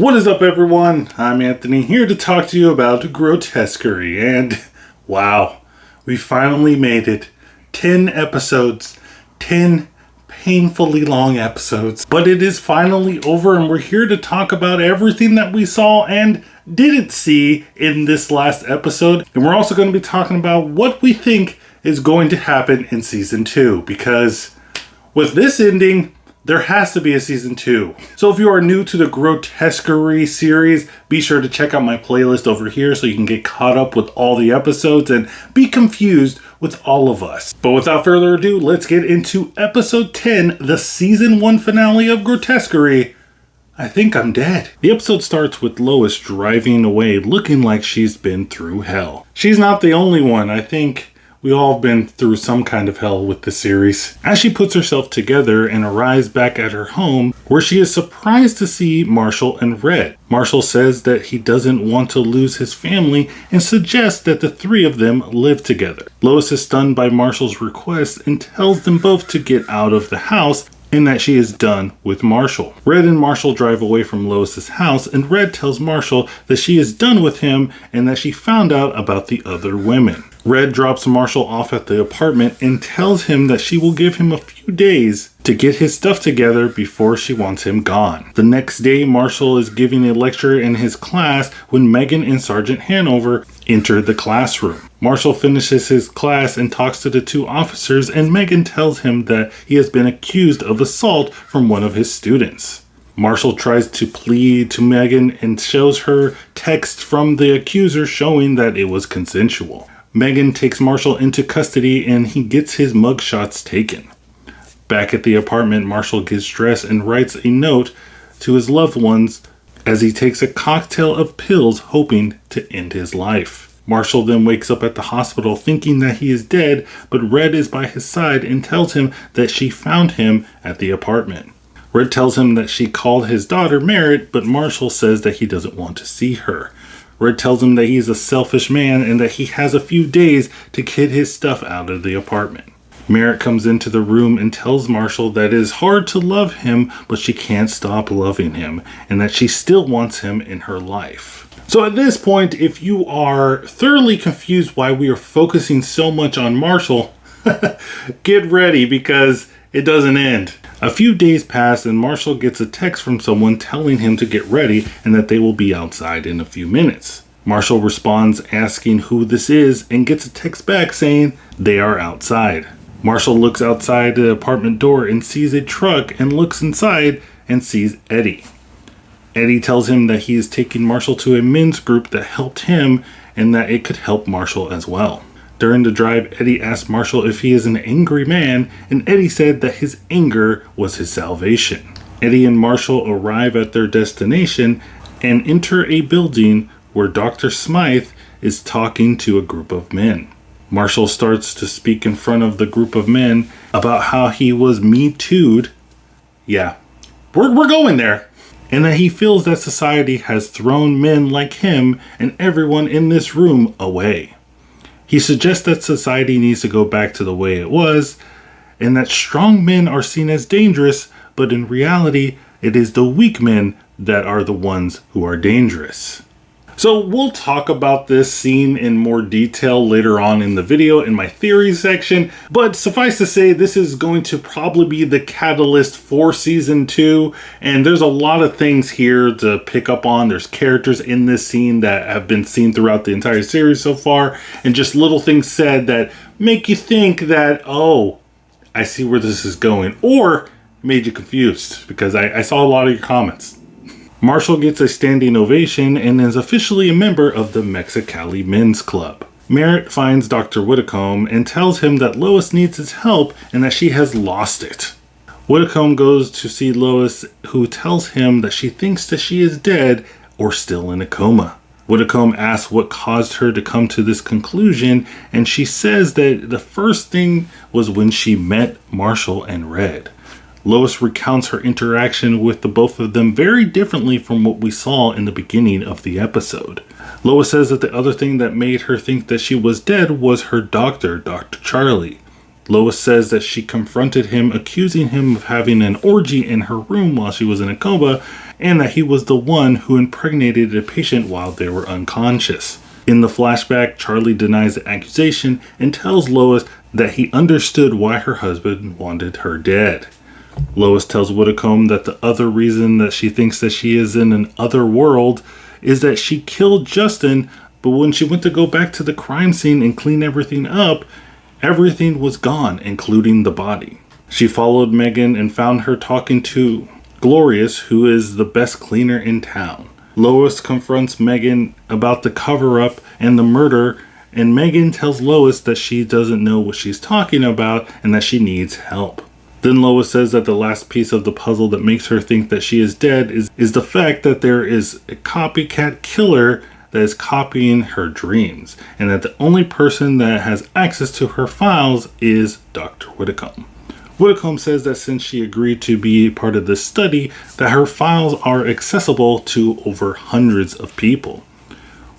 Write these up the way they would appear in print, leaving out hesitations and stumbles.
What is up, everyone? I'm Anthony, here to talk to you about Grotesquerie, and wow, we finally made it. 10 episodes, 10 painfully long episodes, but it is finally over, and we're here to talk about everything that we saw and didn't see in this last episode, and we're also going to be talking about what we think is going to happen in season 2, because with this ending, there has to be a season 2. So if you are new to the Grotesquerie series, be sure to check out my playlist over here so you can get caught up with all the episodes and be confused with all of us. But without further ado, let's get into episode 10, the season 1 finale of Grotesquerie. I think I'm dead. The episode starts with Lois driving away looking like she's been through hell. She's not the only one. I think we all have been through some kind of hell with the series. As she puts herself together and arrives back at her home, where she is surprised to see Marshall and Red. Marshall says that he doesn't want to lose his family and suggests that the three of them live together. Lois is stunned by Marshall's request and tells them both to get out of the house and that she is done with Marshall. Red and Marshall drive away from Lois's house, and Red tells Marshall that she is done with him and that she found out about the other women. Red drops Marshall off at the apartment and tells him that she will give him a few days to get his stuff together before she wants him gone. The next day, Marshall is giving a lecture in his class when Megan and Sergeant Hanover enter the classroom. Marshall finishes his class and talks to the two officers, and Megan tells him that he has been accused of assault from one of his students. Marshall tries to plead to Megan and shows her text from the accuser showing that it was consensual. Megan takes Marshall into custody and he gets his mugshots taken. Back at the apartment, Marshall gets dressed and writes a note to his loved ones as he takes a cocktail of pills hoping to end his life. Marshall then wakes up at the hospital thinking that he is dead, but Red is by his side and tells him that she found him at the apartment. Red tells him that she called his daughter Merritt, but Marshall says that he doesn't want to see her. Red tells him that he's a selfish man and that he has a few days to get his stuff out of the apartment. Merritt comes into the room and tells Marshall that it is hard to love him, but she can't stop loving him, and that she still wants him in her life. So at this point, if you are thoroughly confused why we are focusing so much on Marshall, get ready because it doesn't end. A few days pass and Marshall gets a text from someone telling him to get ready and that they will be outside in a few minutes. Marshall responds asking who this is and gets a text back saying they are outside. Marshall looks outside the apartment door and sees a truck and looks inside and sees Eddie. Eddie tells him that he is taking Marshall to a men's group that helped him and that it could help Marshall as well. During the drive, Eddie asked Marshall if he is an angry man, and Eddie said that his anger was his salvation. Eddie and Marshall arrive at their destination and enter a building where Dr. Smythe is talking to a group of men. Marshall starts to speak in front of the group of men about how he was Me Too'd. Yeah, we're going there. And that he feels that society has thrown men like him and everyone in this room away. He suggests that society needs to go back to the way it was, and that strong men are seen as dangerous, but in reality, it is the weak men that are the ones who are dangerous. So we'll talk about this scene in more detail later on in the video in my theories section, but suffice to say, this is going to probably be the catalyst for season 2, and there's a lot of things here to pick up on. There's characters in this scene that have been seen throughout the entire series so far, and just little things said that make you think that, oh, I see where this is going, or made you confused, because I saw a lot of your comments. Marshall gets a standing ovation and is officially a member of the Mexicali Men's Club. Merritt finds Dr. Whitcomb and tells him that Lois needs his help and that she has lost it. Whitcomb goes to see Lois, who tells him that she thinks that she is dead or still in a coma. Whitcomb asks what caused her to come to this conclusion, and she says that the first thing was when she met Marshall and Red. Lois recounts her interaction with the both of them very differently from what we saw in the beginning of the episode. Lois says that the other thing that made her think that she was dead was her doctor, Dr. Charlie. Lois says that she confronted him, accusing him of having an orgy in her room while she was in a coma, and that he was the one who impregnated a patient while they were unconscious. In the flashback, Charlie denies the accusation and tells Lois that he understood why her husband wanted her dead. Lois tells Whitcomb that the other reason that she thinks that she is in an other world is that she killed Justin, but when she went to go back to the crime scene and clean everything up, everything was gone, including the body. She followed Megan and found her talking to Glorious, who is the best cleaner in town. Lois confronts Megan about the cover-up and the murder, and Megan tells Lois that she doesn't know what she's talking about and that she needs help. Then Lois says that the last piece of the puzzle that makes her think that she is dead is the fact that there is a copycat killer that is copying her dreams, and that the only person that has access to her files is Dr. Whitcomb. Whitcomb says that since she agreed to be part of this study, that her files are accessible to over hundreds of people.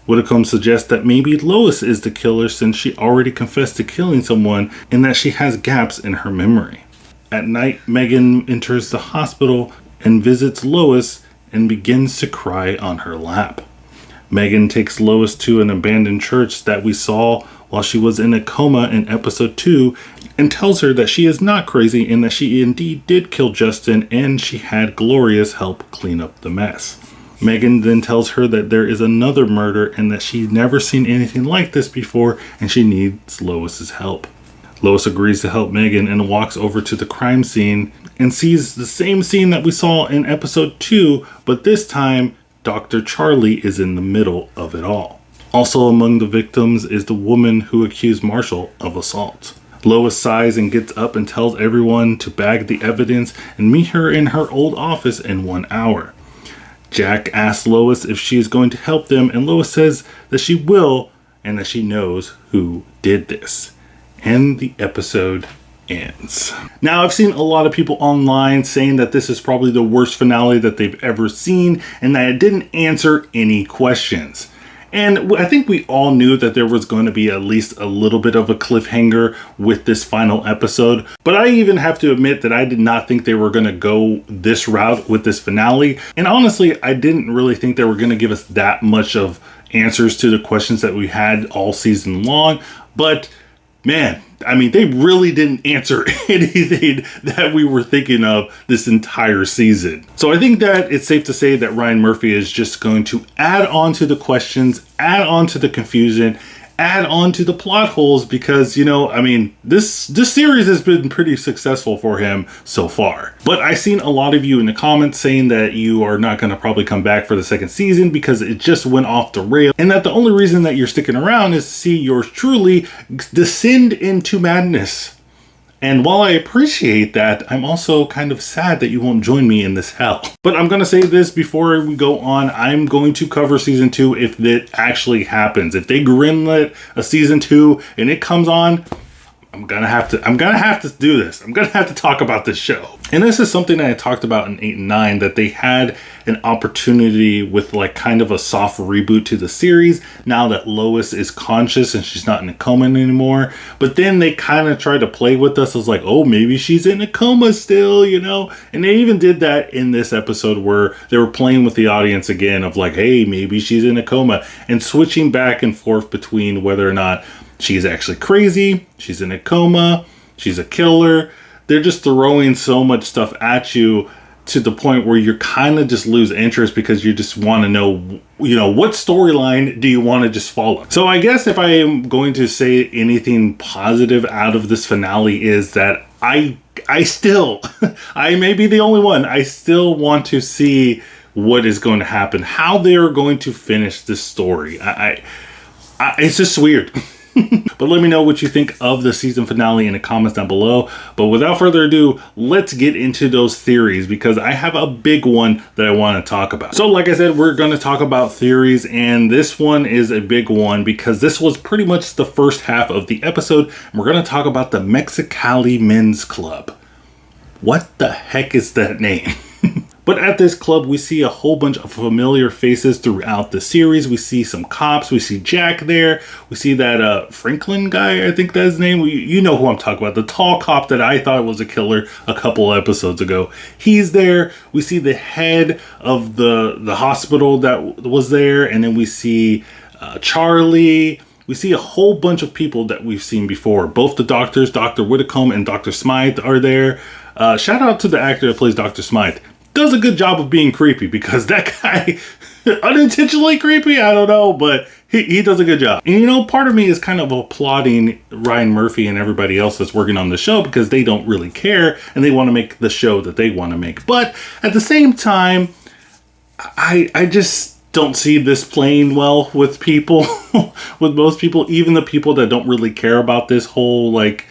Whitcomb suggests that maybe Lois is the killer since she already confessed to killing someone and that she has gaps in her memory. At night, Megan enters the hospital and visits Lois and begins to cry on her lap. Megan takes Lois to an abandoned church that we saw while she was in a coma in episode 2 and tells her that she is not crazy and that she indeed did kill Justin and she had Glorious help clean up the mess. Megan then tells her that there is another murder and that she's never seen anything like this before and she needs Lois's help. Lois agrees to help Megan and walks over to the crime scene and sees the same scene that we saw in episode 2, but this time Dr. Charlie is in the middle of it all. Also among the victims is the woman who accused Marshall of assault. Lois sighs and gets up and tells everyone to bag the evidence and meet her in her old office in 1 hour. Jack asks Lois if she is going to help them, and Lois says that she will and that she knows who did this. And the episode ends. Now, I've seen a lot of people online saying that this is probably the worst finale that they've ever seen and that it didn't answer any questions. And I think we all knew that there was going to be at least a little bit of a cliffhanger with this final episode. But I even have to admit that I did not think they were going to go this route with this finale. And honestly, I didn't really think they were going to give us that much of answers to the questions that we had all season long. But man, I mean, they really didn't answer anything that we were thinking of this entire season. So I think that it's safe to say that Ryan Murphy is just going to add on to the questions, add on to the confusion, add on to the plot holes because, you know, I mean, this series has been pretty successful for him so far. But I've seen a lot of you in the comments saying that you are not going to probably come back for the second season because it just went off the rail, and that the only reason that you're sticking around is to see yours truly descend into madness. And while I appreciate that, I'm also kind of sad that you won't join me in this hell. But I'm going to say this before we go on. I'm going to cover season 2 if that actually happens. If they greenlit a season 2 and it comes on, I'm gonna have to do this. I'm gonna have to talk about this show. And this is something that I talked about in 8 and 9, that they had an opportunity with like kind of a soft reboot to the series now that Lois is conscious and she's not in a coma anymore. But then they kind of tried to play with us. I was like, oh, maybe she's in a coma still, you know? And they even did that in this episode where they were playing with the audience again of like, hey, maybe she's in a coma, and switching back and forth between whether or not she's actually crazy, she's in a coma, she's a killer. They're just throwing so much stuff at you to the point where you kind of just lose interest because you just want to know, you know, what storyline do you want to just follow? So I guess if I am going to say anything positive out of this finale is that I still, I may be the only one, I still want to see what is going to happen, how they are going to finish this story. It's just weird. But let me know what you think of the season finale in the comments down below. But without further ado, let's get into those theories because I have a big one that I want to talk about. So like I said, we're going to talk about theories, and this one is a big one because this was pretty much the first half of the episode. And we're going to talk about the Mexicali Men's Club. What the heck is that name? But at this club, we see a whole bunch of familiar faces throughout the series. We see some cops. We see Jack there. We see that Franklin guy, I think that's his name. You know who I'm talking about. The tall cop that I thought was a killer a couple episodes ago. He's there. We see the head of the hospital that was there. And then we see Charlie. We see a whole bunch of people that we've seen before. Both the doctors, Dr. Whitcomb and Dr. Smythe, are there. Shout out to the actor that plays Dr. Smythe. Does a good job of being creepy, because that guy, unintentionally creepy, I don't know, but he does a good job. And you know, part of me is kind of applauding Ryan Murphy and everybody else that's working on the show, because they don't really care and they want to make the show that they want to make. But at the same time, I just don't see this playing well with people, with most people, even the people that don't really care about this whole like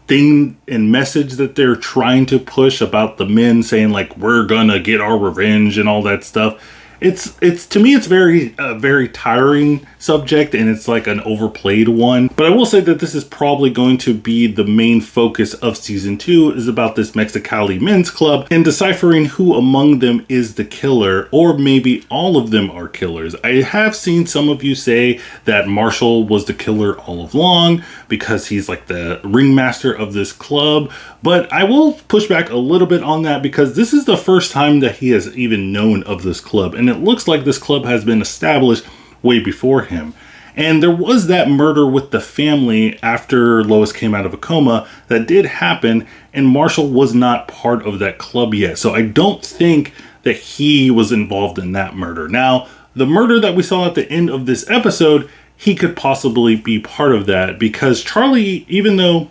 thing and message that they're trying to push about the men saying like, we're gonna get our revenge and all that stuff. It's to me, it's very tiring subject, and it's like an overplayed one. But I will say that this is probably going to be the main focus of season 2, is about this Mexicali men's club and deciphering who among them is the killer, or maybe all of them are killers. I have seen some of you say that Marshall was the killer all along because he's like the ringmaster of this club, but I will push back a little bit on that, because this is the first time that he has even known of this club, and it looks like this club has been established way before him. And there was that murder with the family after Lois came out of a coma that did happen, and Marshall was not part of that club yet. So I don't think that he was involved in that murder. Now, the murder that we saw at the end of this episode, he could possibly be part of that, because Charlie, even though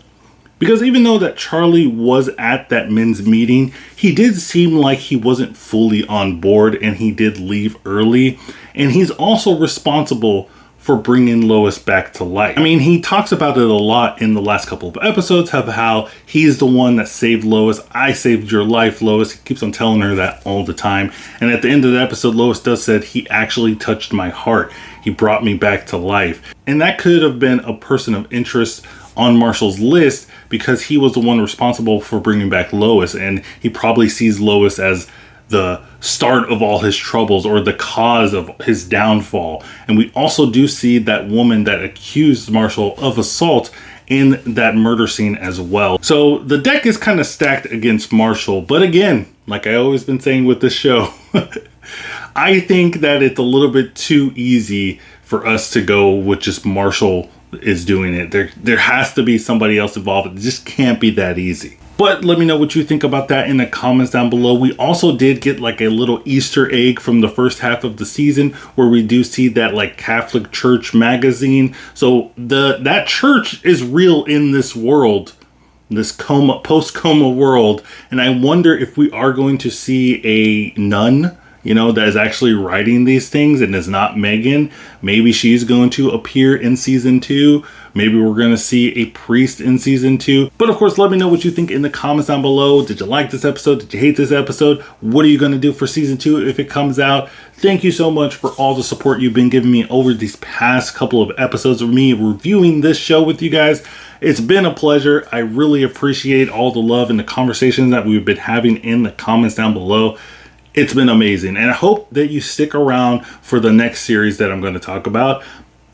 that Charlie was at that men's meeting, he did seem like he wasn't fully on board, and he did leave early. And he's also responsible for bringing Lois back to life. I mean, he talks about it a lot in the last couple of episodes of how he's the one that saved Lois. I saved your life, Lois. He keeps on telling her that all the time. And at the end of the episode, Lois does said, he actually touched my heart. He brought me back to life. And that could have been a person of interest on Marshall's list, because he was the one responsible for bringing back Lois, and he probably sees Lois as the start of all his troubles, or the cause of his downfall. And we also do see that woman that accused Marshall of assault in that murder scene as well. So the deck is kind of stacked against Marshall, but again, like I always been saying with this show, I think that it's a little bit too easy for us to go with just Marshall is doing it. There has to be somebody else involved. It just can't be that easy. But let me know what you think about that in the comments down below. We also did get like a little Easter egg from the first half of the season, where we do see that like Catholic Church magazine. So that church is real in this world, this post-coma world. And I wonder if we are going to see a nun, you know, that is actually writing these things and is not Megan. Maybe she's going to appear in season 2. Maybe we're going to see a priest in season 2. But of course, let me know what you think in the comments down below. Did you like this episode? Did you hate this episode? What are you going to do for season 2 if it comes out? Thank you so much for all the support you've been giving me over these past couple of episodes of me reviewing this show with you guys. It's been a pleasure. I really appreciate all the love and the conversations that we've been having in the comments down below. It's been amazing, and I hope that you stick around for the next series that I'm going to talk about.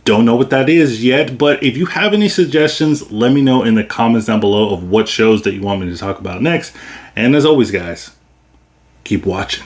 Don't know what that is yet, but if you have any suggestions, let me know in the comments down below of what shows that you want me to talk about next. And as always, guys, keep watching.